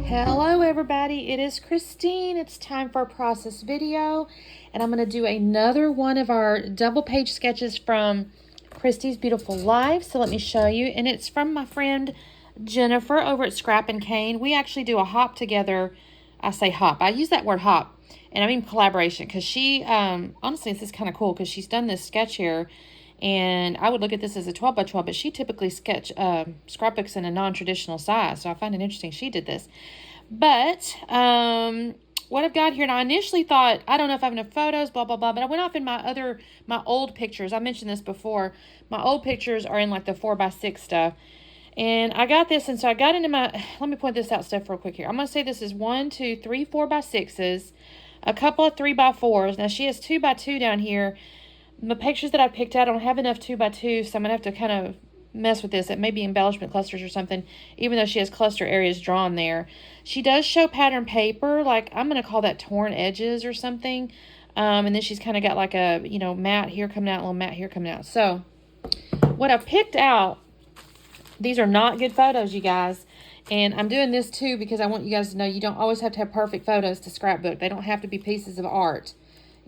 Hello everybody, it is Christine. It's time for a process video, and I'm going to do another one of our double page sketches from Christy's Beautiful Life. So let me show you, and it's from my friend Jennifer over at Scrap and Cane. We actually do a hop together. I say hop, I use that word hop, and I mean collaboration, because she honestly, this is kind of cool because she's done this sketch here. And I would look at this as a 12 by 12, but she typically scrapbooks in a non-traditional size. So I find it interesting she did this. But what I've got here, now I initially thought, I don't know if I have enough photos, blah, blah, blah. But I went off in my old pictures. I mentioned this before. My old pictures are in like the 4x6 stuff. And I got this, and so I got into my, let me point this out stuff real quick here. I'm going to say this is 1, 2, 3, 4x6s, a couple of 3x4s. Now she has 2x2 down here. The pictures that I picked out, I don't have enough 2x2, so I'm going to have to kind of mess with this. It may be embellishment clusters or something, even though she has cluster areas drawn there. She does show pattern paper, like I'm going to call that torn edges or something. And then she's kind of got like a, you know, mat here coming out, a little mat here coming out. So what I picked out, these are not good photos, you guys. And I'm doing this too because I want you guys to know you don't always have to have perfect photos to scrapbook. They don't have to be pieces of art.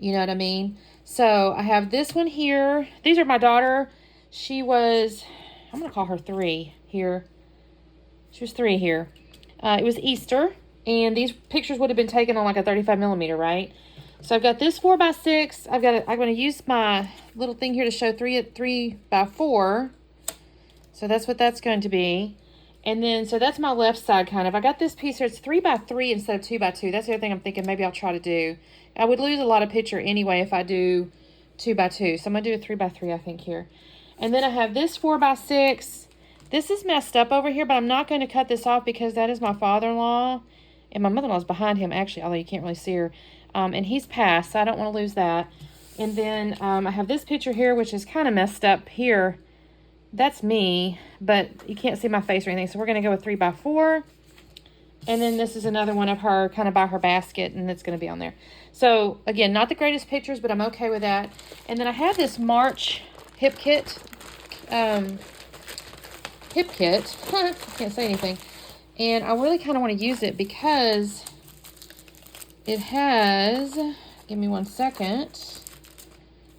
You know what I mean? So I have this one here. These are my daughter. She was, I'm going to call her 3 here. She was 3 here. It was Easter, and these pictures would have been taken on like a 35mm, right? So I've got this 4x6. I'm going to use my little thing here to show 3x4. So that's what that's going to be. And then, so that's my left side kind of. I got this piece here. It's 3x3 instead of 2x2. That's the other thing I'm thinking maybe I'll try to do. I would lose a lot of picture anyway if I do 2x2. So I'm going to do a 3x3, I think, here. And then I have this 4x6. This is messed up over here, but I'm not going to cut this off because that is my father-in-law. And my mother-in-law's behind him, actually, although you can't really see her. And he's passed, so I don't want to lose that. And then I have this picture here, which is kind of messed up here. That's me, but you can't see my face or anything. So we're going to go with 3x4. And then this is another one of her kind of by her basket, and it's going to be on there. So again, not the greatest pictures, but I'm okay with that. And then I have this March hip kit. I can't say anything. And I really kind of want to use it because it has, give me one second.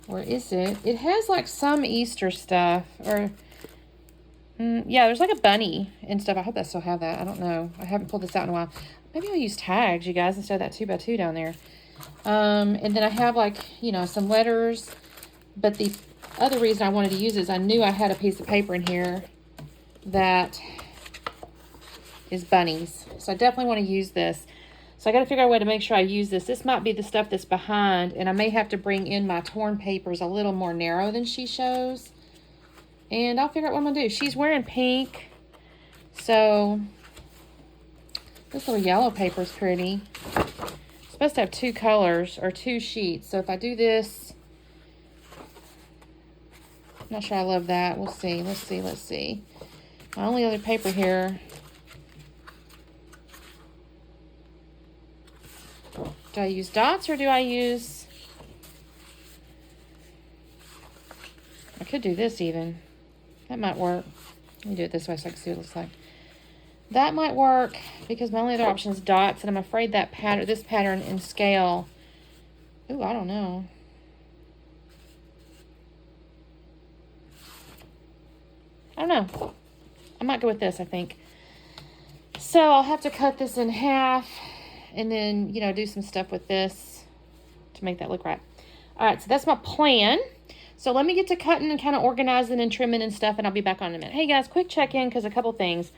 Where is it? It has like some Easter stuff, or yeah, there's like a bunny and stuff. I hope I still have that. I don't know. I haven't pulled this out in a while. Maybe I'll use tags, you guys, instead of that 2x2 down there. And then I have like, you know, some letters. But the other reason I wanted to use it is I knew I had a piece of paper in here that is bunnies. So I definitely want to use this. So I got to figure out a way to make sure I use this. This might be the stuff that's behind, and I may have to bring in my torn papers a little more narrow than she shows. And I'll figure out what I'm going to do. She's wearing pink, so this little yellow paper is pretty. It's supposed to have 2 colors, or 2 sheets. So if I do this, I'm not sure I love that. We'll see. Let's see. My only other paper here. Do I use dots or do I use... I could do this even. That might work. Let me do it this way so I can see what it looks like. That might work because my only other option is dots, and I'm afraid that pattern, this pattern in scale... Ooh, I don't know. I don't know. I might go with this, I think. So I'll have to cut this in half. And then, you know, do some stuff with this to make that look right. All right, so that's my plan. So let me get to cutting and kind of organizing and trimming and stuff, and I'll be back on in a minute. Hey, guys, quick check-in because a couple things.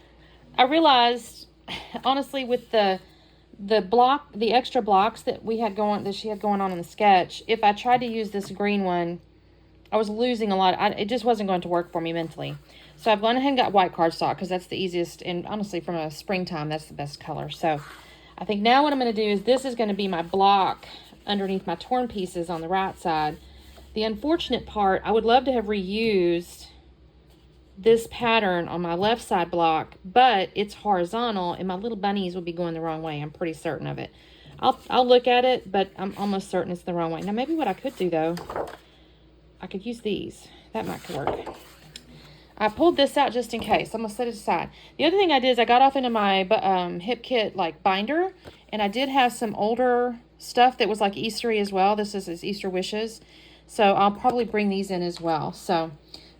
I realized, honestly, with the extra blocks that she had going on in the sketch, if I tried to use this green one, I was losing a lot. It just wasn't going to work for me mentally. So I've gone ahead and got white cardstock because that's the easiest, and honestly, from a springtime, that's the best color. So I think now what I'm going to do is this is going to be my block underneath my torn pieces on the right side. The unfortunate part, I would love to have reused this pattern on my left side block, but it's horizontal and my little bunnies will be going the wrong way. I'm pretty certain of it. I'll look at it, but I'm almost certain it's the wrong way. Now maybe what I could do though, I could use these. That might work. I pulled this out just in case. I'm going to set it aside. The other thing I did is I got off into my Hip Kit like binder, and I did have some older stuff that was like Eastery as well. This is Easter wishes. So I'll probably bring these in as well. So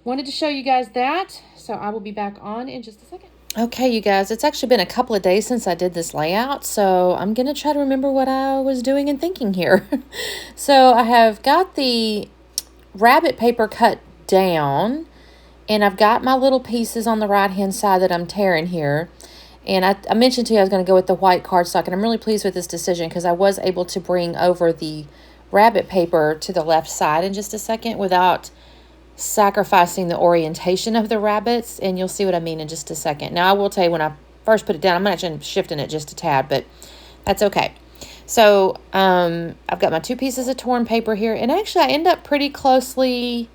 wanted to show you guys that. So I will be back on in just a second. Okay, you guys, it's actually been a couple of days since I did this layout, so I'm going to try to remember what I was doing and thinking here. So I have got the rabbit paper cut down, and I've got my little pieces on the right-hand side that I'm tearing here. And I mentioned to you I was going to go with the white cardstock, and I'm really pleased with this decision because I was able to bring over the rabbit paper to the left side in just a second without sacrificing the orientation of the rabbits, and you'll see what I mean in just a second. Now I will tell you, when I first put it down, I'm actually shifting it just a tad, but that's okay. So I've got my 2 pieces of torn paper here, and actually I end up pretty closely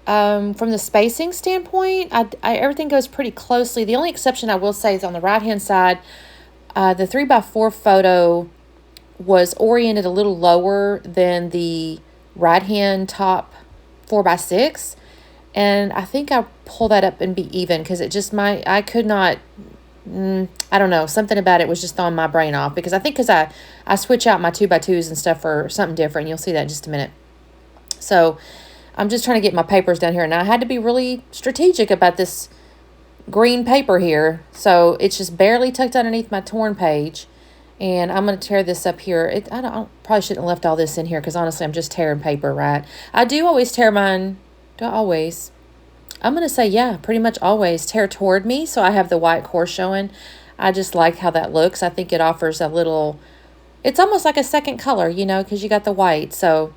from the spacing standpoint. Everything goes pretty closely. The only exception I will say is on the right hand side, the 3x4 photo was oriented a little lower than the right hand top 4x6, and I think I pull that up and be even because it just I could not, I don't know, something about it was just throwing my brain off, because I think because I switch out my 2x2s and stuff for something different. You'll see that in just a minute. So I'm just trying to get my papers down here, and I had to be really strategic about this green paper here. So it's just barely tucked underneath my torn page, and I'm going to tear this up here. I probably shouldn't have left all this in here because honestly I'm just tearing paper, right? I do always tear mine. Do I always? I'm going to say, yeah, pretty much always tear toward me so I have the white core showing. I just like how that looks. I think it offers a little, it's almost like a second color, you know, because you got the white. So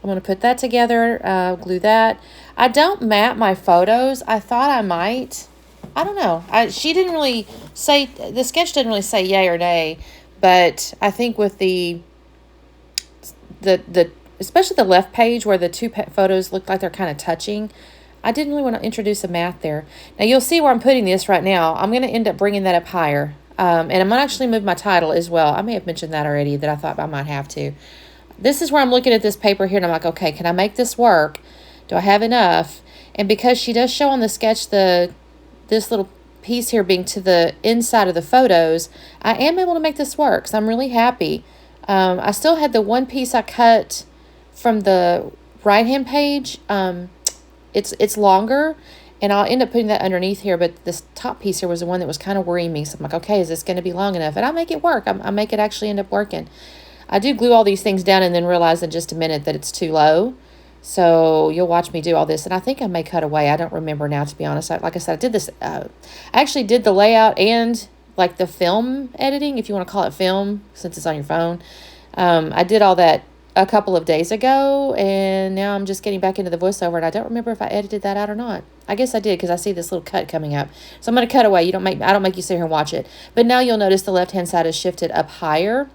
I'm going to put that together, glue that. I don't map my photos. I thought I might. I don't know. She didn't really say, the sketch didn't really say yay or nay, but I think with the especially the left page where the 2 photos look like they're kind of touching, I didn't really want to introduce a math there. Now you'll see where I'm putting this right now. I'm going to end up bringing that up higher. And I'm going to actually move my title as well. I may have mentioned that already, that I thought I might have to. This is where I'm looking at this paper here, and I'm like, okay, can I make this work? Do I have enough? And because she does show on the sketch this little piece here being to the inside of the photos, I am able to make this work, so I'm really happy. I still had the one piece I cut from the right-hand page. It's longer, and I'll end up putting that underneath here, but this top piece here was the one that was kind of worrying me, so I'm like, okay, is this going to be long enough? And I'll make it work. I make it actually end up working. I do glue all these things down and then realize in just a minute that it's too low. So you'll watch me do all this, and I think I may cut away. I don't remember now, to be honest. Like I said, I did this. I actually did the layout and like the film editing, if you want to call it film, since it's on your phone. I did all that a couple of days ago, and now I'm just getting back into the voiceover, and I don't remember if I edited that out or not. I guess I did because I see this little cut coming up. So I'm going to cut away. I don't make you sit here and watch it. But now you'll notice the left-hand side is shifted up higher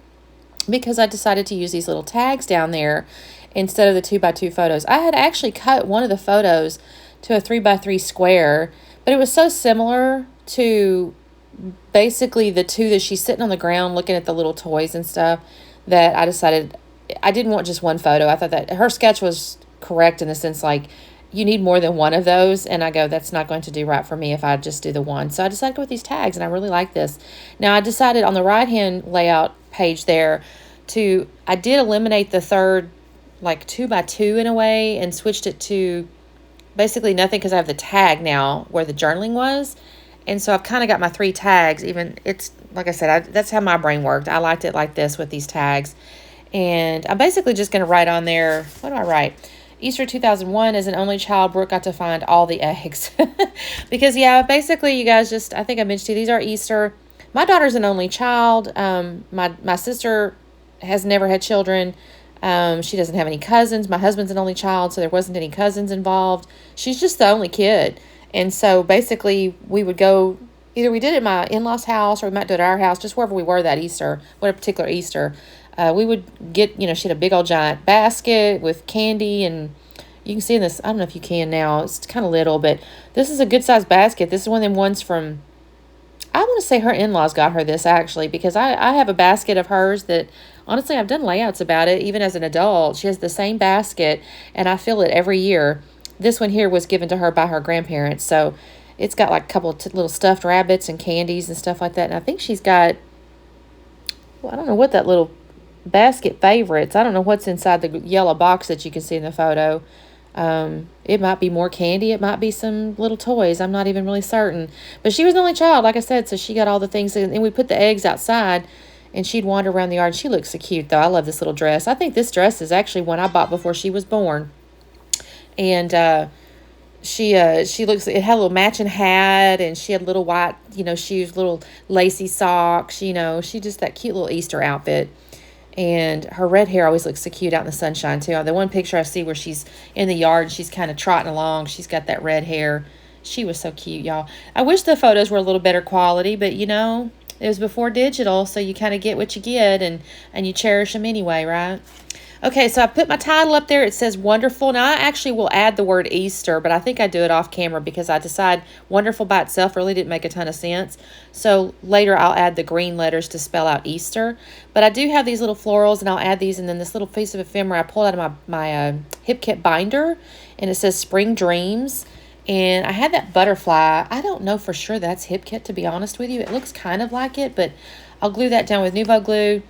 because I decided to use these little tags down there instead of the 2x2 photos. I had actually cut one of the photos to a 3x3 square, but it was so similar to basically the 2 that she's sitting on the ground looking at the little toys and stuff that I decided I didn't want just one photo. I thought that her sketch was correct in the sense like you need more than one of those, and I go, that's not going to do right for me if I just do the one. So I decided to go with these tags, and I really like this. Now I decided on the right hand layout page there I did eliminate the third like 2x2 in a way and switched it to basically nothing because I have the tag now where the journaling was. And so I've kind of got my 3 tags. Even it's like I said, that's how my brain worked. I liked it like this with these tags. And I'm basically just going to write on there, what do I write? Easter 2001, as an only child, Brooke got to find all the eggs. Because, yeah, basically, you guys I think I mentioned to you, these are Easter. My daughter's an only child. My sister has never had children. She doesn't have any cousins. My husband's an only child, so there wasn't any cousins involved. She's just the only kid. And so basically we would go, either we did it at my in-laws' house or we might do it at our house, just wherever we were that Easter, what a particular Easter. We would get, she had a big old giant basket with candy, and you can see in this, I don't know if you can now, it's kind of little, but this is a good sized basket. This is one of them ones from, I want to say her in-laws got her this actually, because I have a basket of hers that, honestly, I've done layouts about it, even as an adult. She has the same basket, and I fill it every year. this one here was given to her by her grandparents. So it's got like a couple of little stuffed rabbits and candies and stuff like that. And I think she's got, well, I don't know what that little basket favorites. I don't know what's inside the yellow box that you can see in the photo. It might be more candy. It might be some little toys. I'm not even really certain. But she was the only child, like I said, so she got all the things. And we put the eggs outside, and she'd wander around the yard. She looks so cute, though. I love this little dress. I think this dress is actually one I bought before she was born. And she looks, it had a little matching hat, and she had little white, shoes, little lacy socks. She just that cute little Easter outfit. And her red hair always looks so cute out in the sunshine, too. The one picture I see where she's in the yard, she's kind of trotting along. She's got that red hair. She was so cute, y'all. I wish the photos were a little better quality, but, it was before digital, so you kind of get what you get, and you cherish them anyway, right? Okay, so I put my title up there. It says wonderful. Now, I actually will add the word Easter, but I think I do it off camera because I decide wonderful by itself really didn't make a ton of sense. So later I'll add the green letters to spell out Easter. But I do have these little florals, and I'll add these. And then this little piece of ephemera I pulled out of my Hip Kit binder, and it says Spring Dreams. And I had that butterfly. I don't know for sure that's Hip Kit, to be honest with you. It looks kind of like it, but I'll glue that down with Nuvo glue.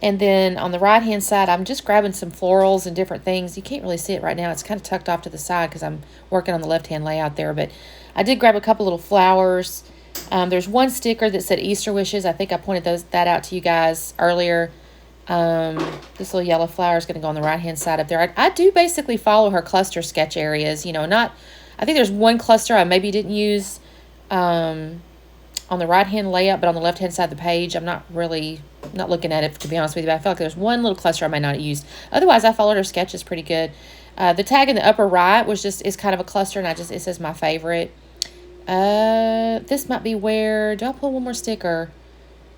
And then on the right-hand side, I'm just grabbing some florals and different things. You can't really see it right now. It's kind of tucked off to the side because I'm working on the left-hand layout there. But I did grab a couple little flowers. There's one sticker that said Easter Wishes. I think I pointed that out to you guys earlier. This little yellow flower is going to go on the right-hand side up there. I do basically follow her cluster sketch areas. I think there's one cluster I maybe didn't use on the right-hand layout, but on the left-hand side of the page, I'm not looking at it, to be honest with you, but I feel like there's one little cluster I might not have used. Otherwise, I followed her sketches pretty good. The tag in the upper right is kind of a cluster, and it says my favorite. This might be where, do I pull one more sticker?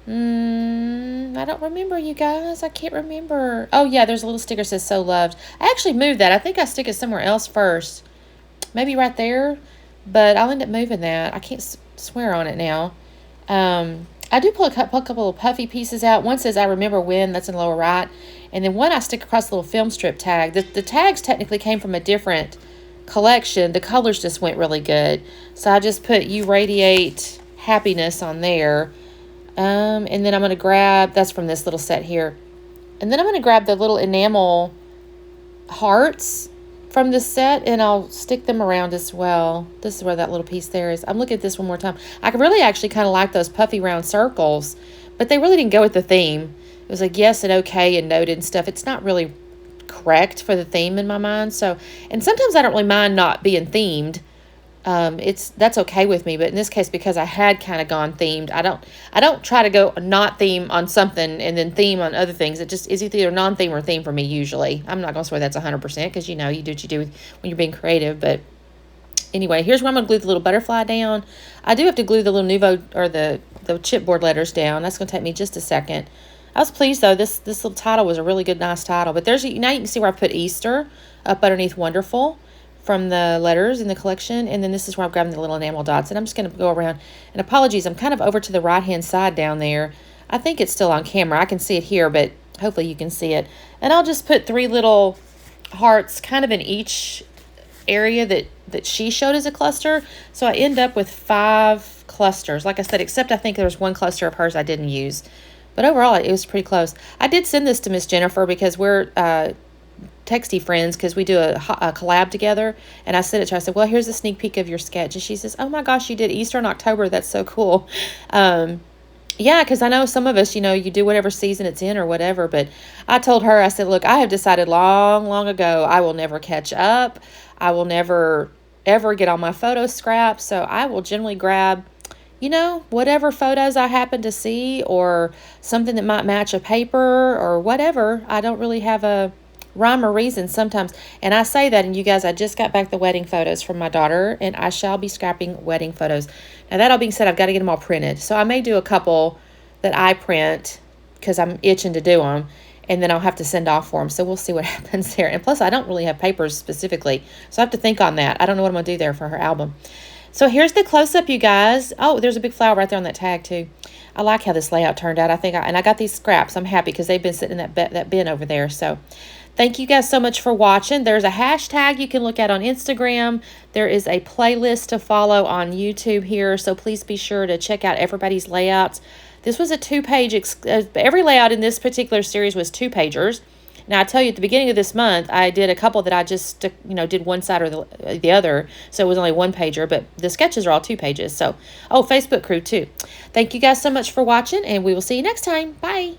I don't remember, you guys. I can't remember. Oh, yeah, there's a little sticker that says so loved. I actually moved that. I think I stick it somewhere else first. Maybe right there, but I'll end up moving that. I can't swear on it now. I do pull a couple of puffy pieces out. One says I remember when, that's in the lower right. And then one I stick across the little film strip tag. The tags technically came from a different collection. The colors just went really good. So I just put You Radiate Happiness on there. And then I'm going to grab, that's from this little set here. And then I'm going to grab the little enamel hearts from this set, and I'll stick them around as well. This is where that little piece there is. I'm looking at this one more time. I really actually kind of like those puffy round circles, but they really didn't go with the theme. It was like yes and okay and noted and stuff. It's not really correct for the theme in my mind. So, and sometimes I don't really mind not being themed. That's okay with me, but in this case, because I had kind of gone themed, I don't try to go not theme on something and then theme on other things. It just is either non-theme or theme for me usually. I'm not going to swear that's 100% because you do what you do when you're being creative. But anyway, here's where I'm going to glue the little butterfly down. I do have to glue the little Nuvo or the chipboard letters down. That's going to take me just a second. I was pleased though. This little title was a really good, nice title. But now you can see where I put Easter up underneath Wonderful from the letters in the collection, and then this is where I'm grabbing the little enamel dots, and I'm just going to go around, and apologies, I'm kind of over to the right-hand side down there. I think it's still on camera. I can see it here, but hopefully you can see it. And I'll just put 3 little hearts kind of in each area that she showed as a cluster, so I end up with 5 clusters, like I said, except I think there's one cluster of hers I didn't use, but overall it was pretty close. I did send this to Miss Jennifer because we're texty friends because we do a collab together, and I sent it to her. I said, well, here's a sneak peek of your sketch, and she says, oh my gosh, you did Easter in October. That's so cool. Yeah, because I know some of us, you do whatever season it's in or whatever, but I told her, I said, look, I have decided long ago I will never catch up. I will never ever get on my photo scrap, so I will generally grab whatever photos I happen to see or something that might match a paper or whatever. I don't really have a rhyme or reason sometimes. And I say that, and you guys, I just got back the wedding photos from my daughter, and I shall be scrapping wedding photos. Now, that all being said, I've got to get them all printed. So I may do a couple that I print because I'm itching to do them, and then I'll have to send off for them. So we'll see what happens there. And plus, I don't really have papers specifically, so I have to think on that. I don't know what I'm going to do there for her album. So here's the close-up, you guys. Oh, there's a big flower right there on that tag, too. I like how this layout turned out. I got these scraps. I'm happy because they've been sitting in that bin over there. So Thank you guys so much for watching. There's a hashtag you can look at on Instagram. There is a playlist to follow on YouTube here, so please be sure to check out everybody's layouts. This was a 2-page, every layout in this particular series was 2-pagers. Now, I tell you, at the beginning of this month, I did a couple that I just, did one side or the other, so it was only 1-pager, but the sketches are all 2 pages. So, Facebook crew, too. Thank you guys so much for watching, and we will see you next time. Bye.